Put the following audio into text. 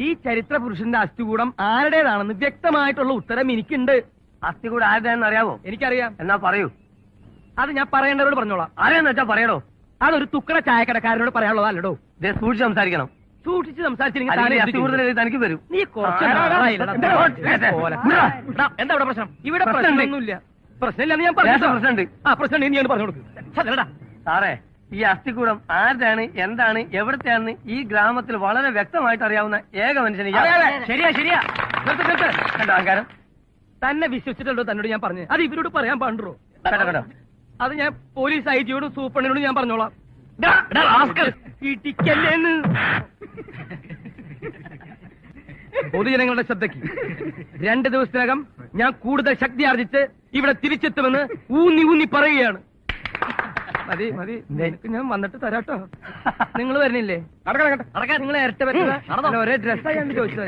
ഈ ചരിത്ര പുരുഷന്റെ അസ്ഥികൂടം ആരുടേതാണെന്ന് വ്യക്തമായിട്ടുള്ള ഉത്തരം എനിക്കുണ്ട്. അസ്ഥികൂടം ആരുടെയാണെന്ന് അറിയാവോ? എനിക്കറിയാം. എന്നാ പറയൂ. അത് ഞാൻ പറയേണ്ടവരോട് പറഞ്ഞോളാം. ആരെയെന്ന് വെച്ചാ പറയണോ? അതൊരു തുക്കട ചായക്കടക്കാരനോട് പറയാനുള്ളതല്ലോ. സൂക്ഷിച്ച് സംസാരിക്കണം. സൂക്ഷിച്ച് അസ്ഥികൂടത്തിൽ തനിക്ക് വരും. നീ കുറച്ച് എന്താ ഇവിടെ പ്രശ്നം? ഇവിടെ പ്രശ്നമൊന്നുമില്ല. പ്രശ്നമില്ലെന്ന് ഞാൻ പറഞ്ഞു. പ്രശ്നമുണ്ട്. പ്രശ്നം നീ പറഞ്ഞു കൊടുക്കും. സാറേ, ഈ അസ്ഥികൂടം ആരുടെയാണ്, എന്താണ്, എവിടത്തെയാണെന്ന് ഈ ഗ്രാമത്തിൽ വളരെ വ്യക്തമായിട്ട് അറിയാവുന്ന ഏക മനുഷ്യന്. ശരിയാ ശരിയാ. കണ്ടോ അഹങ്കാരം? തന്നെ വിശ്വസിച്ചിട്ടുണ്ടോ തന്നോട് ഞാൻ പറഞ്ഞു? അത് ഇവരോട് പറയാൻ പാടുണ്ടോ? കേട്ടോ, അത് ഞാൻ പോലീസ് ഐജിയോടും സൂപ്രണ്ടിനോടും ഞാൻ പറഞ്ഞോളാം. ഇടിക്കല്ലേന്ന്. പൊതുജനങ്ങളുടെ ശ്രദ്ധയ്ക്ക് 2 ദിവസത്തിനകം ഞാൻ കൂടുതൽ ശക്തി ആർജിച്ച് ഇവിടെ തിരിച്ചെത്തുമെന്ന് ഊന്നി ഊന്നി പറയുകയാണ്. മതി മതി, ഞാൻ വന്നിട്ട് തരാട്ടോ. നിങ്ങൾ വരുന്നില്ലേ? നിങ്ങൾ ഇരട്ട പറ്റുക ഒരേ ഡ്രസ്സായി ചോദിച്ചത്.